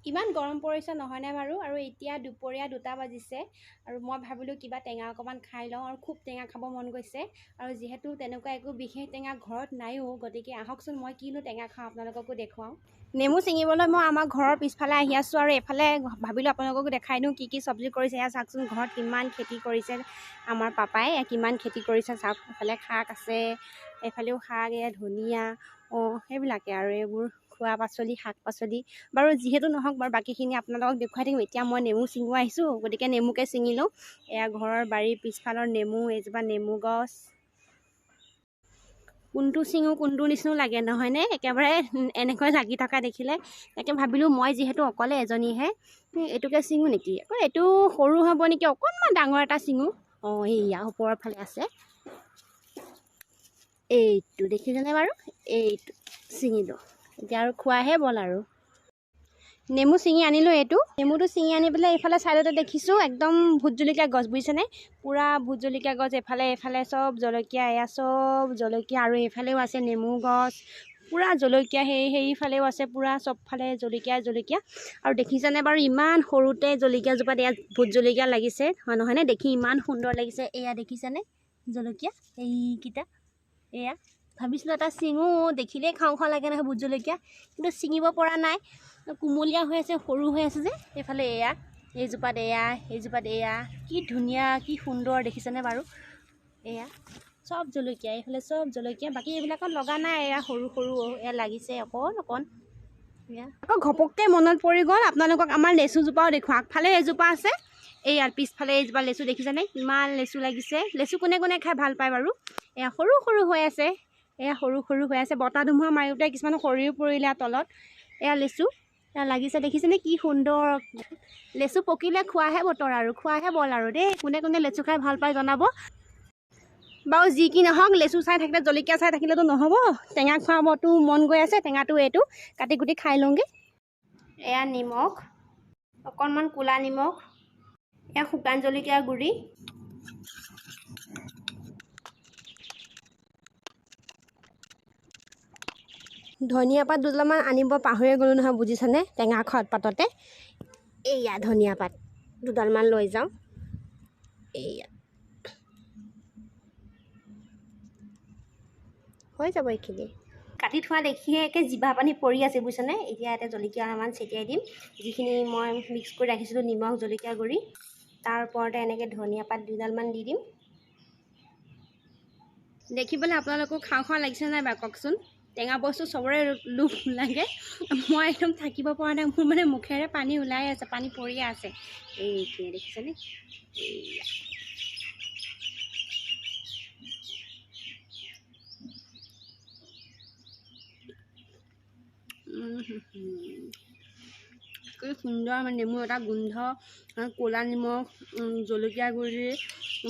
ইমান গৰম পৰিছে নহয়নে বাৰু? আৰু এতিয়া দুপৰীয়া 2টা বাজিছে আৰু মই ভাবিলোঁ কিবা টেঙা অকণমান খাই লওঁ আৰু খুব টেঙা খাব মন গৈছে আৰু যিহেতু তেনেকুৱা একো বিশেষ টেঙা ঘৰত নাইও, গতিকে আহকচোন মই কিনো টেঙা খাওঁ আপোনালোককো দেখুৱাওঁ। নেমু ছিঙিবলৈ মই আমাৰ ঘৰৰ পিছফালে আহি আছোঁ আৰু এইফালে ভাবিলোঁ আপোনালোককো দেখাই দিওঁ কি চব্জি কৰিছে। এয়া চাওকচোন, ঘৰত কিমান খেতি কৰিছে আমাৰ পাপাই, কিমান খেতি কৰিছে চাওক। এইফালে শাক আছে, এইফালেও শাক, এয়া ধনিয়া, সেইবিলাকে আৰু এইবোৰ খোৱা পাচলি, শাক পাচলি। বাৰু যিহেতু নহওক বাৰু, বাকীখিনি আপোনালোকক দেখুৱাই থাকিম। এতিয়া মই নেমু ছিঙিব আহিছোঁ, গতিকে নেমুকে ছিঙি লওঁ। এয়া ঘৰৰ বাৰীৰ পিছফালৰ নেমু, এজোপা নেমু গছ। কোনটো ছিঙো কোনটো নিচিনো লাগে নহয়নে? একেবাৰে এনেকৈ লাগি থকা দেখিলে তাকে ভাবিলোঁ মই যিহেতু অকলে এজনীহে, এইটোকে ছিঙো নেকি, আকৌ এইটো সৰু হ'ব নেকি, অকণমান ডাঙৰ এটা ছিঙো। এইয়া ওপৰৰ ফালে আছে, এইটো দেখিছেনে বাৰু? এইটো ছিঙিলোঁ। এতিয়া আৰু খোৱাহে বল আৰু। নেমু ছিঙি আনিলোঁ। এইটো নেমুটো ছিঙি আনি পেলাই এইফালে ছাইডতে দেখিছোঁ একদম ভোট জলকীয়া গছ, বুজিছেনে? পূৰা ভোট জলকীয়া গছ, এইফালে চব জলকীয়া, এয়া চব জলকীয়া। আৰু এইফালেও আছে নেমু গছ, পূৰা জলকীয়া। সেইফালেও আছে পূৰা, চবফালে জলকীয়া। আৰু দেখিছেনে বাৰু, ইমান সৰুতে জলকীয়াজোপাত এয়া ভোট জলকীয়া লাগিছে, হয় নহয়নে? দেখি ইমান সুন্দৰ লাগিছে। এয়া দেখিছেনে জলকীয়া এইকেইটা? এয়া ভাবিছিলোঁ এটা ছিঙো, দেখিলেই খাওঁ লাগে নহয় ভোট জলকীয়া, কিন্তু ছিঙিব পৰা নাই, কুমলীয়া হৈ আছে, সৰু হৈ আছে যে। এইফালে এইজোপাত এয়া কি ধুনীয়া, কি সুন্দৰ দেখিছেনে বাৰু? এয়া চব জলকীয়া, এইফালে চব জলকীয়া। বাকী এইবিলাকত লগা নাই, এয়া সৰু এয়া লাগিছে অকণ। এয়া আকৌ ঘপককৈ মনত পৰি গ'ল আপোনালোকক আমাৰ লেচুজোপাও দেখুৱাওঁ। আগফালে এজোপা আছে, এইয়াৰ পিছফালে এইজোপা লেচু দেখিছেনে? ইমান লেচু লাগিছে। লেচু কোনে খাই ভাল পায় বাৰু? এয়া সৰু হৈ আছে, বতাহ ধুমুহা মাৰিওঁতে কিছুমান সৰিও পৰিলে তলত। এয়া লেচু এয়া লাগিছে, দেখিছেনে কি সুন্দৰ? লেচু পকিলে খোৱাহে বতৰ আৰু, খোৱাহে বল আৰু দেই। কোনে লেচু খাই ভাল পায় জনাব। বাৰু যি কি নহওক, লেচু চাই থাকিলে, জলকীয়া চাই থাকিলেতো নহ'ব, টেঙা খুৱাবতো মন গৈ আছে। টেঙাটো এইটো কাটি কুটি খাই লওঁগৈ। এয়া নিমখ অকণমান, ক'লা নিমখ, এয়া শুকান জলকীয়াৰ গুড়ি, ধনিয়া পাত দুডালমান আনিব পাহৰিয়ে গ'লোঁ নহয়, বুজিছানে? টেঙা খোৱাত পাততে এইয়া ধনিয়া পাত দুডালমান লৈ যাওঁ। এইয়া হৈ যাব এইখিনি। কাটি থোৱা দেখিয়ে একে জিভা পানী পৰি আছে, বুজিছানে? এতিয়া ইয়াতে জলকীয়া অলপমান ছটিয়াই দিম, যিখিনি মই মিক্স কৰি ৰাখিছিলোঁ নিমখ জলকীয়া গুড়ি। তাৰ ওপৰতে এনেকৈ ধনিয়া পাত দুডালমান দি দিম। দেখিবলৈ আপোনালোকক খাওঁ লাগিছে নাই বাৰু কওকচোন? টেঙা বস্তু চবৰে লোভ লাগে, মই একদম থাকিব পৰা নাই। মোৰ মানে মুখেৰে পানী ওলাই আছে, পানী পৰিয়ে আছে। এইখিনি দেখিছেনে? কি সুন্দৰ মানে নেমু এটা গোন্ধ, ক'লা নিমখ, জলকীয়া গুড়ি,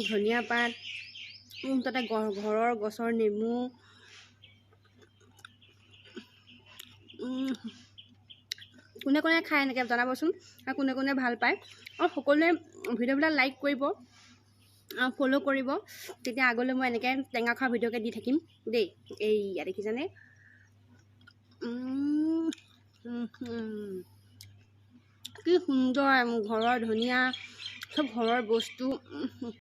ধনিয়া পাত, তাতে ঘৰৰ গছৰ নেমু। কোনে খায় এনেকৈ জনাবচোন, আৰু কোনে ভাল পায়। আৰু সকলোৱে ভিডিঅ'বিলাক লাইক কৰিব, ফ'ল' কৰিব, তেতিয়া আগলৈ মই এনেকৈ টেঙা খোৱা ভিডিঅ'কে দি থাকিম দেই। এইয়া দেখিছেনে? কি সুন্দৰ, ঘৰৰ ধনিয়া, চব ঘৰৰ বস্তু।